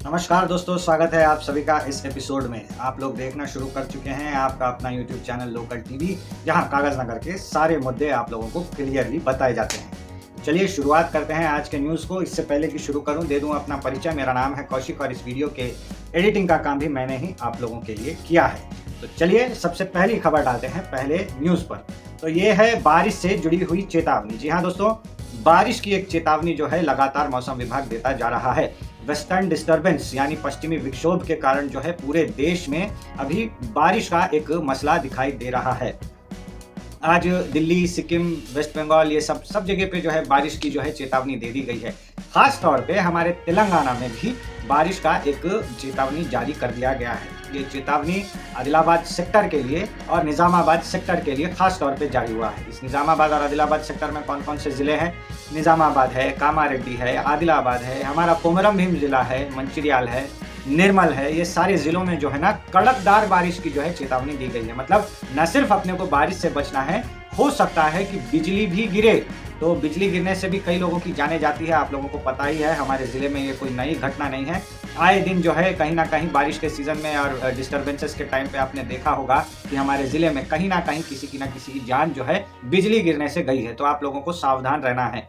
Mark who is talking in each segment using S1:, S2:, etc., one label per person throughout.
S1: नमस्कार दोस्तों, स्वागत है आप सभी का इस एपिसोड में। आप लोग देखना शुरू कर चुके हैं आपका अपना यूट्यूब चैनल लोकल टीवी, जहां कागज नगर के सारे मुद्दे आप लोगों को क्लियरली बताए जाते हैं। चलिए शुरुआत करते हैं आज के न्यूज़ को। इससे पहले कि शुरू करूं, दे दूं अपना परिचय। मेरा नाम है कौशिक और इस वीडियो के एडिटिंग का काम भी मैंने ही आप लोगों के लिए किया है। तो चलिए सबसे पहली खबर डालते हैं पहले न्यूज़ पर। तो ये है बारिश से जुड़ी हुई चेतावनी। जी हाँ दोस्तों, बारिश की एक चेतावनी जो है लगातार मौसम विभाग देता जा रहा है। वेस्टर्न डिस्टर्बेंस यानी पश्चिमी विक्षोभ के कारण जो है पूरे देश में अभी बारिश का एक मसला दिखाई दे रहा है। आज दिल्ली, सिक्किम, वेस्ट बंगाल ये सब जगह पे जो है बारिश की जो है चेतावनी दे दी गई है। खास तौर पे हमारे तेलंगाना में भी बारिश का एक चेतावनी जारी कर दिया गया है। ये चेतावनी आदिलाबाद सेक्टर के लिए और निजामाबाद सेक्टर के लिए खास तौर पे जारी हुआ है। इस निजामाबाद और आदिलाबाद सेक्टर में कौन कौन से ज़िले हैं? निजामाबाद है, कामारेड्डी है, आदिलाबाद है, हमारा कोमरम भीम जिला है, मंचिरियाल है, निर्मल है। ये सारे ज़िलों में जो है ना कड़कदार बारिश की जो है चेतावनी दी गई है। मतलब न सिर्फ अपने को बारिश से बचना है, हो सकता है कि बिजली भी गिरे। तो बिजली गिरने से भी कई लोगों की जाने जाती है। आप लोगों को पता ही है, हमारे ज़िले में ये कोई नई घटना नहीं है। आए दिन जो है कहीं ना कहीं बारिश के सीज़न में और डिस्टर्बेंसेस के टाइम पे आपने देखा होगा कि हमारे ज़िले में कहीं ना कहीं किसी की जान जो है बिजली गिरने से गई है। तो आप लोगों को सावधान रहना है।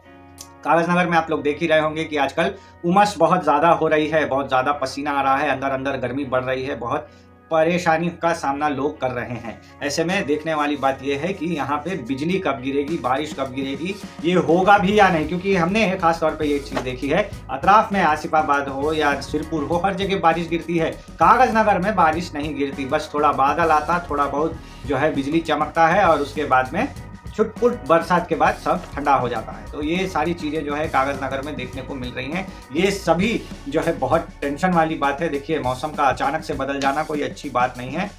S1: कागज नगर में आप लोग देख ही रहे होंगे कि आजकल उमस बहुत ज़्यादा हो रही है, बहुत ज़्यादा पसीना आ रहा है, अंदर अंदर गर्मी बढ़ रही है, बहुत परेशानी का सामना लोग कर रहे हैं। ऐसे में देखने वाली बात यह है कि यहाँ पे बिजली कब गिरेगी, बारिश कब गिरेगी, ये होगा भी या नहीं। क्योंकि हमने खास तौर पे ये चीज़ देखी है, अतराफ में आसिफाबाद हो या सिरपुर हो, हर जगह बारिश गिरती है। कागज नगर में बारिश नहीं गिरती, बस थोड़ा बादल आता, थोड़ा बहुत जो है बिजली चमकता है और उसके बाद में छुटपुट बरसात के बाद सब ठंडा हो जाता है। तो ये सारी चीज़ें जो है कागज नगर में देखने को मिल रही हैं। ये सभी जो है बहुत टेंशन वाली बात है। देखिए, मौसम का अचानक से बदल जाना कोई अच्छी बात नहीं है।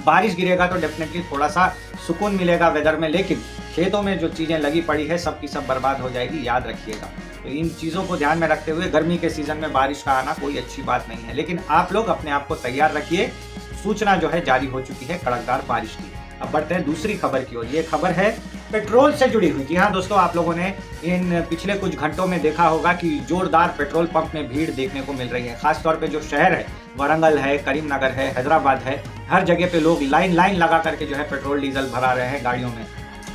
S1: बारिश गिरेगा तो डेफिनेटली थोड़ा सा सुकून मिलेगा वेदर में, लेकिन खेतों में जो चीज़ें लगी पड़ी है सब की सब बर्बाद हो जाएगी, याद रखिएगा। तो इन चीज़ों को ध्यान में रखते हुए गर्मी के सीज़न में बारिश का आना कोई अच्छी बात नहीं है, लेकिन आप लोग अपने आप को तैयार रखिए। सूचना जो है जारी हो चुकी है कड़कदार बारिश की। अब बढ़ते हैं दूसरी खबर की ओर। ये खबर है पेट्रोल से जुड़ी हुई। जी हाँ दोस्तों, आप लोगों ने इन पिछले कुछ घंटों में देखा होगा कि जोरदार पेट्रोल पंप में भीड़ देखने को मिल रही है। खास तौर पे जो शहर है, वारंगल है, करीमनगर है, हैदराबाद है, हर जगह पे लोग लाइन लगा करके जो है पेट्रोल डीजल भरा रहे हैं गाड़ियों में।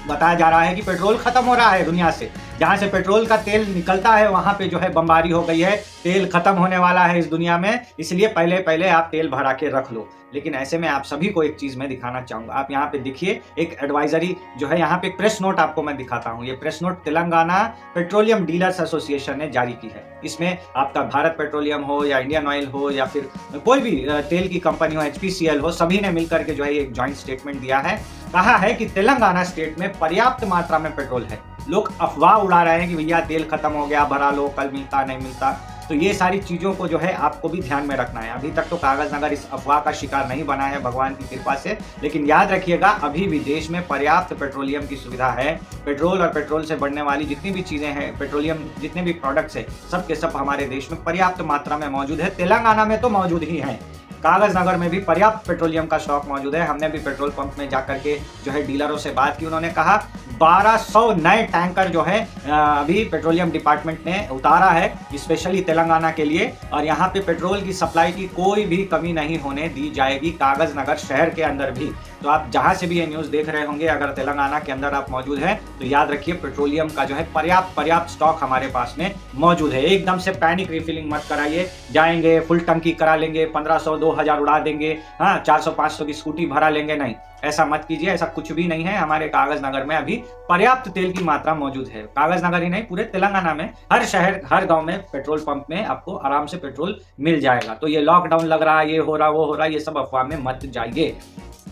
S1: बताया जा रहा है कि पेट्रोल खत्म हो रहा है दुनिया से। जहाँ से पेट्रोल का तेल निकलता है वहाँ पे जो है बमबारी हो गई है, तेल खत्म होने वाला है इस दुनिया में, इसलिए पहले आप तेल भरा के रख लो। लेकिन ऐसे में आप सभी को एक चीज़ मैं दिखाना चाहूँगा। आप यहाँ पे देखिए, एक एडवाइजरी जो है, यहाँ पे प्रेस नोट आपको मैं दिखाता हूँ। ये press note Telangana petroleum dealers association ने जारी की है। इसमें आपका भारत पेट्रोलियम हो या इंडियन ऑयल हो या फिर कोई भी तेल की कंपनी हो, HPCL हो, सभी ने मिलकर के जो है एक जॉइंट स्टेटमेंट दिया है। कहा है कि तेलंगाना स्टेट में पर्याप्त मात्रा में पेट्रोल है। लोग अफवाह उड़ा रहे हैं कि भैया तेल खत्म हो गया, भरा लो, कल मिलता नहीं मिलता। तो ये सारी चीज़ों को जो है आपको भी ध्यान में रखना है। अभी तक तो कागज नगर इस अफवाह का शिकार नहीं बना है, भगवान की कृपा से, लेकिन याद रखिएगा अभी भी देश में पर्याप्त पेट्रोलियम की सुविधा है। पेट्रोल और पेट्रोल से बढ़ने वाली जितनी भी चीज़ें हैं, पेट्रोलियम जितने भी प्रोडक्ट्स हैं, सब के सब हमारे देश में पर्याप्त मात्रा में मौजूद है। तेलंगाना में तो मौजूद ही हैं, कागज नगर में भी पर्याप्त पेट्रोलियम का स्टॉक मौजूद है। हमने भी पेट्रोल पंप में जाकर के जो है डीलरों से बात की। उन्होंने कहा 1200 नए टैंकर जो है अभी पेट्रोलियम डिपार्टमेंट ने उतारा है स्पेशली तेलंगाना के लिए, और यहाँ पे पेट्रोल की सप्लाई की कोई भी कमी नहीं होने दी जाएगी कागज नगर शहर के अंदर भी। तो आप जहाँ से भी ये न्यूज़ देख रहे होंगे, अगर तेलंगाना के अंदर आप मौजूद हैं तो याद रखिए पेट्रोलियम का जो है पर्याप्त स्टॉक हमारे पास में मौजूद है। एकदम से पैनिक रिफिलिंग मत कराइए, जाएंगे फुल टंकी करा लेंगे, 1500 2000 उड़ा देंगे, हाँ 400-500 की स्कूटी भरा लेंगे, नहीं, ऐसा मत कीजिए। ऐसा कुछ भी नहीं है। हमारे कागज नगर में अभी पर्याप्त तेल की मात्रा मौजूद है। कागज नगर ही नहीं, पूरे तेलंगाना में हर शहर हर गांव में पेट्रोल पंप में आपको आराम से पेट्रोल मिल जाएगा। तो ये लॉकडाउन लग रहा है, ये हो रहा, वो हो रहा, ये सब अफवाह में मत जाइए।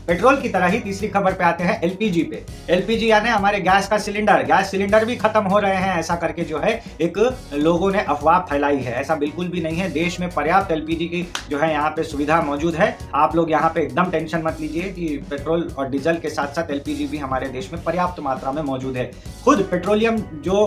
S1: पेट्रोल की तरह ही तीसरी खबर पे आते हैं एलपीजी पे। एलपीजी यानी हमारे गैस सिलेंडर भी खत्म हो रहे हैं, ऐसा करके जो है एक लोगों ने अफवाह फैलाई है। ऐसा बिल्कुल भी नहीं है। देश में पर्याप्त एलपीजी की जो है यहाँ पे सुविधा मौजूद है। आप लोग यहाँ पे एकदम टेंशन मत लीजिए कि पेट्रोल और डीजल के साथ साथ एलपीजी भी हमारे देश में पर्याप्त मात्रा में मौजूद है। खुद पेट्रोलियम जो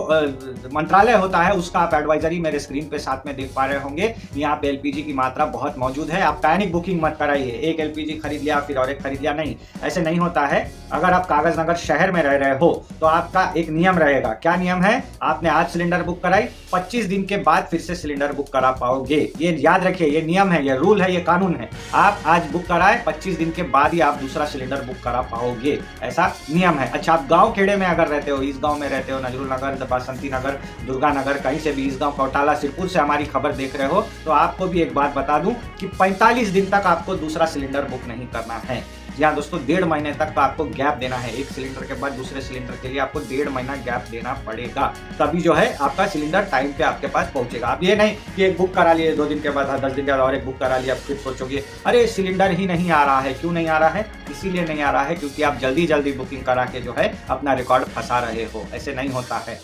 S1: मंत्रालय होता है उसका आप एडवाइजरी मेरे स्क्रीन पे साथ में देख पा रहे होंगे। यहाँ पे एलपीजी की मात्रा बहुत मौजूद है। आप पैनिक बुकिंग मत कराइए, एक एलपीजी खरीद लिया फिर और एक खरीद या नहीं, ऐसे नहीं होता है। अगर आप कागज नगर शहर में रह रहे हो तो आपका एक नियम रहेगा। क्या नियम है? आपने आज सिलेंडर बुक कराई, 25 दिन के बाद फिर से सिलेंडर बुक करा पाओगे। ये याद रखिए, ये नियम है, ये रूल है, ये कानून है। आप आज बुक कराए, 25 दिन के बाद ही आप दूसरा सिलेंडर बुक करा पाओगे, ऐसा नियम है। अच्छा, आप गांव खेड़े में अगर रहते हो, इस गांव में रहते हो, नजरुल नगर, बासंती नगर, दुर्गा नगर, कहीं से भी इस गांव कौटाला सिरपुर से हमारी खबर देख रहे हो, तो आपको भी एक बात बता दूं कि 45 दिन तक आपको दूसरा सिलेंडर बुक नहीं करना है। जी हाँ दोस्तों, 1.5 महीने तक तो आपको गैप देना है। एक सिलेंडर के बाद दूसरे सिलेंडर के लिए आपको 1.5 महीना गैप देना पड़ेगा, तभी जो है आपका सिलेंडर टाइम पे आपके पास पहुंचेगा। आप ये नहीं कि एक बुक करा लिए, 2 दिन के बाद 10 दिन के बाद और एक बुक करा लिया, फिर सोचोगे अरे सिलेंडर ही नहीं आ रहा है। क्यों नहीं आ रहा है? इसीलिए नहीं आ रहा है क्योंकि आप जल्दी जल्दी बुकिंग करा के जो है अपना रिकॉर्ड फंसा रहे हो। ऐसे नहीं होता है।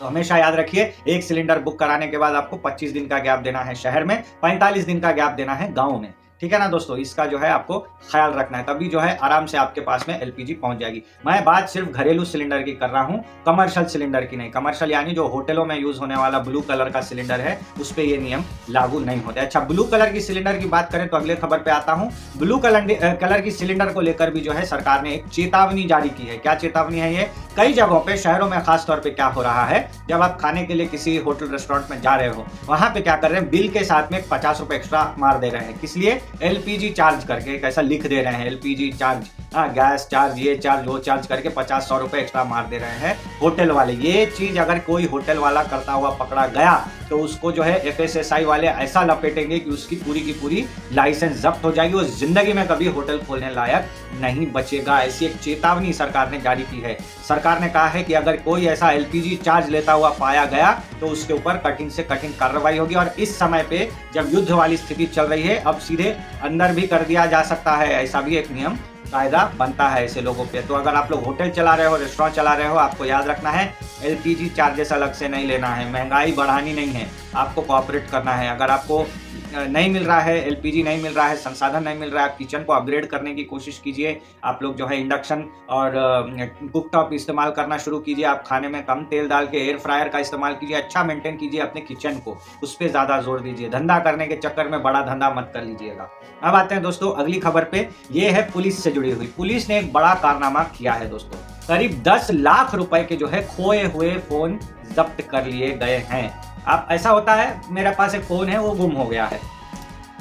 S1: तो हमेशा याद रखिए, एक सिलेंडर बुक कराने के बाद आपको 25 दिन का गैप देना है शहर में, 45 दिन का गैप देना है गांव में। ठीक है ना दोस्तों, इसका जो है आपको ख्याल रखना है, तभी जो है आराम से आपके पास में एलपीजी पहुंच जाएगी। मैं बात सिर्फ घरेलू सिलेंडर की कर रहा हूं, कमर्शियल सिलेंडर की नहीं। कमर्शियल यानी जो होटलों में यूज होने वाला ब्लू कलर का सिलेंडर है, उस पे ये नियम लागू नहीं होते। अच्छा, ब्लू कलर की सिलेंडर की बात करें तो अगले खबर पे आता हूं। ब्लू कलर की सिलेंडर को लेकर भी जो है सरकार ने एक चेतावनी जारी की है। क्या चेतावनी है ये? कई जगहों पे, शहरों में खासतौर पे क्या हो रहा है, जब आप खाने के लिए किसी होटल रेस्टोरेंट में जा रहे हो, वहां पे क्या कर रहे हैं, बिल के साथ में 50 रुपए एक्स्ट्रा मार दे रहे हैं। किस लिए? एलपीजी चार्ज करके कैसा लिख दे रहे हैं, एलपीजी चार्ज, गैस चार्ज, ये चार्ज, वो चार्ज करके 50-100 रुपए एक्स्ट्रा मार दे रहे हैं होटल वाले। ये चीज अगर कोई होटल वाला करता हुआ पकड़ा गया तो उसको जो है एफएसएसआई वाले ऐसा लपेटेंगे कि उसकी पूरी की पूरी लाइसेंस जब्त हो जाएगी। वो जिंदगी में कभी होटल खोलने लायक नहीं बचेगा। ऐसी एक चेतावनी सरकार ने जारी की है। सरकार ने कहा है कि अगर कोई ऐसा एलपीजी चार्ज लेता हुआ पाया गया तो उसके ऊपर कठिन से कठिन कार्रवाई होगी। और इस समय पे जब युद्ध वाली स्थिति चल रही है, अब सीधे अंदर भी कर दिया जा सकता है। ऐसा भी एक नियम कायदा बनता है ऐसे लोगों पे। तो अगर आप लोग होटल चला रहे हो, रेस्टोरेंट चला रहे हो, आपको याद रखना है एलपीजी चार्जेस अलग से नहीं लेना है। महंगाई बढ़ानी नहीं है, आपको कोऑपरेट करना है। अगर आपको नहीं मिल रहा है, एलपीजी नहीं मिल रहा है, संसाधन नहीं मिल रहा है, आप किचन को अपग्रेड करने की कोशिश कीजिए। आप लोग जो है इंडक्शन और कुकटॉप इस्तेमाल करना शुरू कीजिए। आप खाने में कम तेल डाल के एयर फ्रायर का इस्तेमाल कीजिए। अच्छा मेंटेन कीजिए अपने किचन को, उस पर ज़्यादा जोर दीजिए। धंधा करने के चक्कर में बड़ा धंधा मत कर लीजिएगा। अब आते हैं दोस्तों अगली खबर पे। ये है पुलिस से जुड़ी हुई। पुलिस ने एक बड़ा कारनामा किया है दोस्तों। करीब 10 लाख रुपए के जो है खोए हुए फोन जब्त कर लिए गए हैं। अब ऐसा होता है, मेरे पास एक फोन है, वो गुम हो गया है,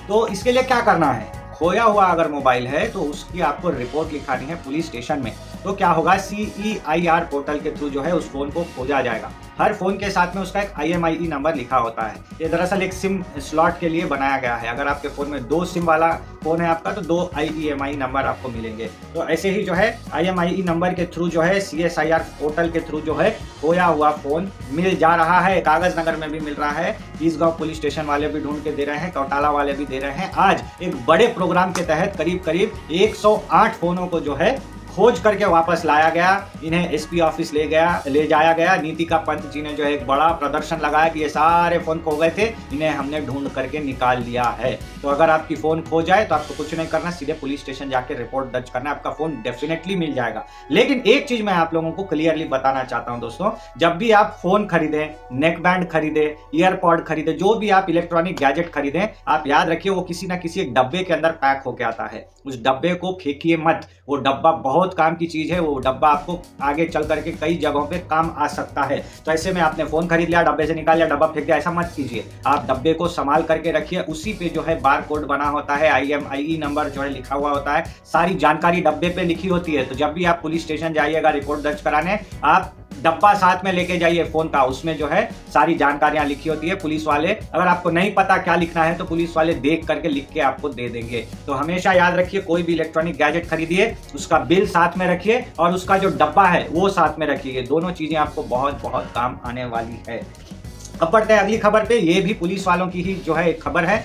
S1: तो इसके लिए क्या करना है? खोया हुआ अगर मोबाइल है तो उसकी आपको रिपोर्ट लिखानी है पुलिस स्टेशन में। तो क्या होगा, CEIR पोर्टल के थ्रू जो है उस फोन को खोजा जाएगा। हर फोन के साथ में उसका एक IMEI नंबर लिखा होता है। ये दरअसल एक सिम स्लॉट के लिए बनाया गया है। अगर आपके फोन में 2 सिम वाला फोन है आपका, तो 2 IMEI नंबर आपको मिलेंगे। तो ऐसे ही जो है IMEI नंबर के थ्रू जो है CSIR पोर्टल के थ्रू जो है खोया हुआ फोन मिल जा रहा है। कागज नगर में भी मिल रहा है, ईसगांव पुलिस स्टेशन वाले भी ढूंढ के दे रहे हैं, कौटाला वाले भी दे रहे हैं। आज एक बड़े प्रोग्राम के तहत करीब 108 फोनों को जो है खोज करके वापस लाया गया। इन्हें एसपी ऑफिस ले जाया गया। नीतिका पंत जी ने जो है एक बड़ा प्रदर्शन लगाया कि ये सारे फोन खो गए थे, इन्हें हमने ढूंढ करके निकाल लिया है। तो अगर आपकी फोन खो जाए तो आपको कुछ नहीं करना, सीधे पुलिस स्टेशन जाके रिपोर्ट दर्ज करना, आपका फोन डेफिनेटली मिल जाएगा। लेकिन एक चीज मैं आप लोगों को क्लियरली बताना चाहता हूं दोस्तों, जब भी आप फोन खरीदें, नेक बैंड खरीदे, ईयरपॉड खरीदे, जो भी आप इलेक्ट्रॉनिक गैजेट खरीदें, आप याद रखिए वो किसी ना किसी एक डब्बे के अंदर पैक होके आता है। उस डब्बे को फेंकिए मत। वो डब्बा बहुत काम की चीज है। वो डब्बा आपको आगे चल करके कई जगहों पे काम आ सकता है। तो ऐसे में आपने फोन खरीद लिया, डब्बे से निकाल लिया, डब्बा फेंक दिया, ऐसा मत कीजिए। आप डब्बे को संभाल करके रखिए। उसी पे जो है बार कोड बना होता है, IMEI नंबर जो है लिखा हुआ होता है, सारी जानकारी डब्बे पे लिखी होती है। तो जब भी आप पुलिस स्टेशन जाइएगा रिपोर्ट दर्ज कराने, आप डब्बा साथ में लेके जाइए फोन का। उसमें जो है सारी जानकारियां लिखी होती है। पुलिस वाले, अगर आपको नहीं पता क्या लिखना है तो पुलिस वाले देख करके लिख के आपको दे देंगे। तो हमेशा याद रखिए, कोई भी इलेक्ट्रॉनिक गैजेट खरीदिए, उसका बिल साथ में रखिए और उसका जो डब्बा है वो साथ में रखिए। दोनों चीजें आपको बहुत बहुत काम आने वाली है। अब बढ़ते हैं अगली खबर पे। ये भी पुलिस वालों की ही जो है एक खबर है।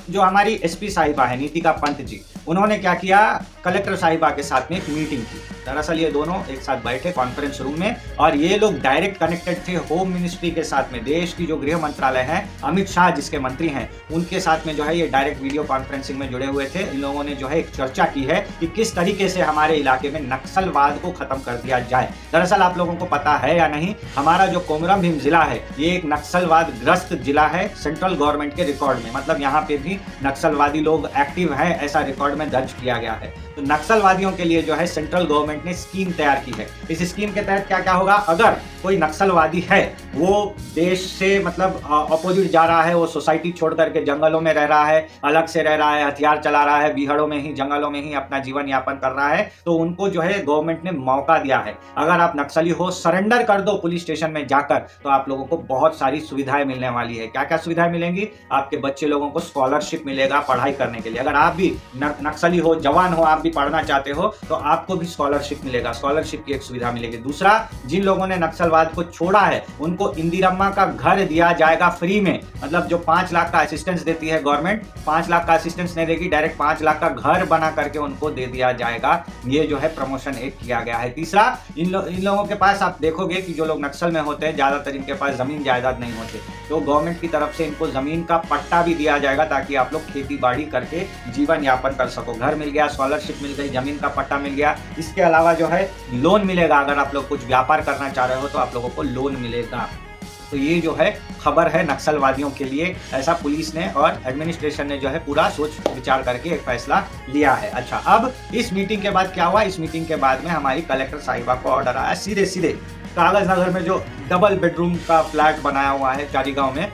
S1: जो हमारी एसपी साहिबा है नीतिका पंत जी, उन्होंने क्या किया, कलेक्टर साहिबा के साथ में एक मीटिंग की। दरअसल ये दोनों एक साथ बैठे कॉन्फ्रेंस रूम में और ये लोग डायरेक्ट कनेक्टेड थे होम मिनिस्ट्री के साथ में। देश की जो गृह मंत्रालय है, अमित शाह जिसके मंत्री हैं, उनके साथ में जो है ये डायरेक्ट वीडियो कॉन्फ्रेंसिंग में जुड़े हुए थे। इन लोगों ने जो है एक चर्चा की है कि किस तरीके से हमारे इलाके में नक्सलवाद को खत्म कर दिया जाए। दरअसल आप लोगों को पता है या नहीं, हमारा जो कोमरम भीम जिला है ये एक नक्सलवाद ग्रस्त जिला है सेंट्रल गवर्नमेंट के रिकॉर्ड में। मतलब यहाँ पे भी नक्सलवादी लोग एक्टिव है ऐसा रिकॉर्ड में दर्ज किया गया है। तो नक्सलवादियों के लिए जो है सेंट्रल गवर्नमेंट ने स्कीम तैयार की है। इस स्कीम के तहत क्या क्या होगा, अगर कोई नक्सलवादी है वो देश से मतलब अपोजिट जा रहा है, वो सोसाइटी छोड़ करके जंगलों में रह रहा है, अलग से रह रहा है, हथियार चला रहा है, बीहड़ों में ही जंगलों में ही अपना जीवन यापन कर रहा है, तो उनको जो है गवर्नमेंट ने मौका दिया है, अगर आप नक्सली हो सरेंडर कर दो पुलिस स्टेशन में जाकर, तो आप लोगों को बहुत सारी सुविधाएं मिलने वाली है। क्या क्या सुविधाएं मिलेंगी, आपके बच्चे लोगों को स्कॉलरशिप मिलेगा पढ़ाई करने के लिए। अगर आप भी नक्सली हो, जवान हो, आप भी पढ़ना चाहते हो तो आपको भी स्कॉलरशिप मिलेगा, स्कॉलरशिप की एक सुविधा मिलेगी। दूसरा, जिन लोगों ने नक्सलवाद को छोड़ा है उनको इंदिरम्मा का घर दिया जाएगा फ्री में, मतलब जो 5 लाख का असिस्टेंस देती है गवर्नमेंट, 5 लाख का असिस्टेंस नहीं देगी, डायरेक्ट 5 लाख का घर बना करके उनको दे दिया जाएगा। ये जो है प्रमोशन एक किया गया है। तीसरा, इन लोगों के पास आप देखोगे कि जो लोग नक्सल में होते हैं ज्यादातर इनके पास जमीन जायदाद नहीं होते, तो गवर्नमेंट की तरफ से इनको जमीन का पट्टा भी दिया जाएगा ताकि आप लोग खेती बाड़ी करके जीवन यापन कर सको। घर मिल गया, स्कॉलरशिप मिल गई, जमीन का पट्टा मिल गया। इसके अलावा जो है लोन मिलेगा, अगर आप लोग कुछ व्यापार करना चाह रहे हो तो आप लोगों को लोन मिलेगा। तो ये जो है खबर है नक्सलवादियों के लिए, ऐसा पुलिस ने और एडमिनिस्ट्रेशन ने जो है पूरा सोच विचार करके एक फैसला लिया है। अच्छा, अब इस मीटिंग के बाद क्या हुआ, इस मीटिंग के बाद में हमारी कलेक्टर साहिबा को ऑर्डर आया सीधे सीधे कागज नगर में जो डबल बेडरूम का फ्लैट बनाया हुआ है चारीगांव में,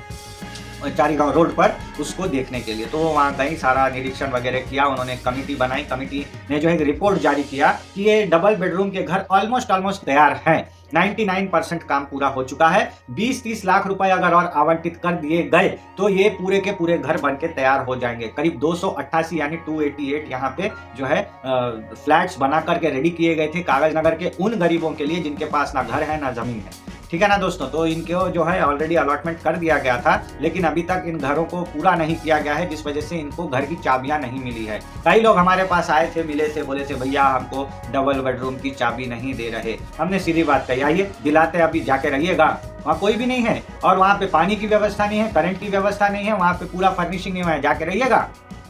S1: चारीगांव रोड पर, उसको देखने के लिए। तो वो वहाँ गई, सारा निरीक्षण वगैरह किया, उन्होंने कमिटी बनाई, कमिटी ने जो है रिपोर्ट जारी किया कि ये डबल बेडरूम के घर ऑलमोस्ट तैयार हैं, 99% काम पूरा हो चुका है। 20-30 लाख रुपए अगर और आवंटित कर दिए गए तो ये पूरे के पूरे घर बन के तैयार हो जाएंगे। करीब 288 यानी 288 यहाँ पे जो है फ्लैट्स बना करके रेडी किए गए थे कागज नगर के उन गरीबों के लिए जिनके पास ना घर है ना जमीन है। ठीक है ना दोस्तों, तो इनको जो है ऑलरेडी अलॉटमेंट कर दिया गया था, लेकिन अभी तक इन घरों को पूरा नहीं किया गया है, जिस वजह से इनको घर की चाबियां नहीं मिली है। कई लोग हमारे पास आए थे, मिले थे, बोले थे भैया हमको डबल बेडरूम की चाबी नहीं दे रहे। हमने सीधी बात कही, आइए दिलाते, अभी जाके रहिएगा, वहाँ कोई भी नहीं है और वहाँ पे पानी की व्यवस्था नहीं है, करंट की व्यवस्था नहीं है, वहाँ पे पूरा फर्निशिंग नहीं हुआ है, जाके रहिएगा।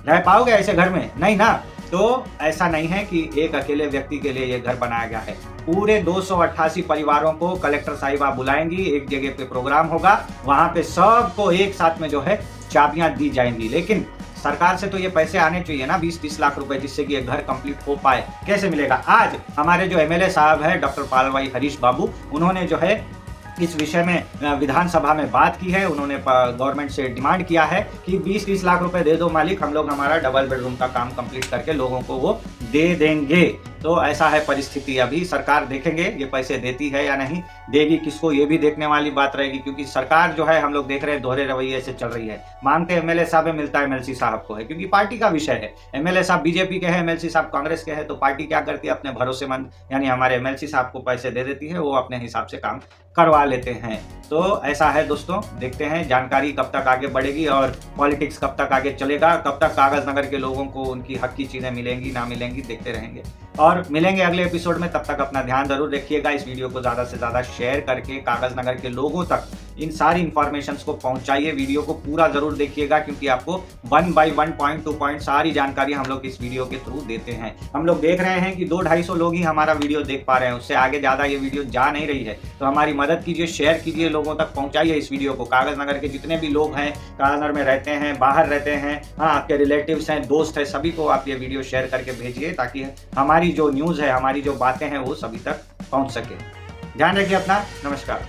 S1: रह पाओगे ऐसे घर में? नहीं ना। तो ऐसा नहीं है कि एक अकेले व्यक्ति के लिए ये घर बनाया गया है, पूरे 288 परिवारों को कलेक्टर साहिबा बुलाएंगी, एक जगह पे प्रोग्राम होगा, वहां पे सबको एक साथ में जो है चाबियां दी जाएंगी। लेकिन सरकार से तो ये पैसे आने चाहिए ना, 20-30 लाख रुपए, जिससे कि ये घर कंप्लीट हो पाए। कैसे मिलेगा? आज हमारे जो एमएलए साहब है डॉक्टर पालवाई हरीश बाबू, उन्होंने जो है इस विषय में विधानसभा में बात की है। उन्होंने गवर्नमेंट से डिमांड किया है कि 20-30 लाख रुपए दे दो मालिक, हम लोग हमारा डबल बेडरूम का काम कंप्लीट करके लोगों को वो दे देंगे। तो ऐसा है परिस्थिति। अभी सरकार देखेंगे ये पैसे देती है या नहीं, देगी किसको ये भी देखने वाली बात रहेगी, क्योंकि सरकार जो है हम लोग देख रहे हैं दोहरे रवैये से चल रही है। मांगते एमएलए साहब है, मिलता एमएलसी साहब को है, क्योंकि पार्टी का विषय है। एमएलए साहब बीजेपी के हैं, एमएलसी साहब कांग्रेस के हैं, तो पार्टी क्या करती है, अपने भरोसेमंद यानी हमारे एमएलसी साहब को पैसे दे देती है, वो अपने हिसाब से काम करवा लेते हैं। तो ऐसा है दोस्तों, देखते हैं जानकारी कब तक आगे बढ़ेगी और पॉलिटिक्स कब तक आगे चलेगा, कब तक कागज नगर के लोगों को उनकी हक की चीजें मिलेंगी ना मिलेंगी, देखते रहेंगे और मिलेंगे अगले एपिसोड में। तब तक अपना ध्यान जरूर रखिएगा, इस वीडियो को ज्यादा से ज्यादा शेयर करके कागज नगर के लोगों तक इन सारी इंफॉर्मेशंस को पहुंचाइए। वीडियो को पूरा जरूर देखिएगा, क्योंकि आपको 1 by 1 पॉइंट टू पॉइंट सारी जानकारी हम लोग इस वीडियो के थ्रू देते हैं। हम लोग देख रहे हैं कि 200-250 लोग ही हमारा वीडियो देख पा रहे हैं, उससे आगे ज्यादा ये वीडियो जा नहीं रही है। तो हमारी मदद कीजिए, शेयर कीजिए, लोगों तक पहुंचाइए इस वीडियो को। कागज नगर के जितने भी लोग हैं, कागज नगर में रहते हैं, बाहर रहते हैं, हाँ आपके रिलेटिव्स हैं, दोस्त हैं, सभी को आप ये वीडियो शेयर करके भेजिए, ताकि हमारी जो न्यूज़ है, हमारी जो बातें हैं वो सभी तक पहुंच सके। ध्यान रखिए अपना। नमस्कार।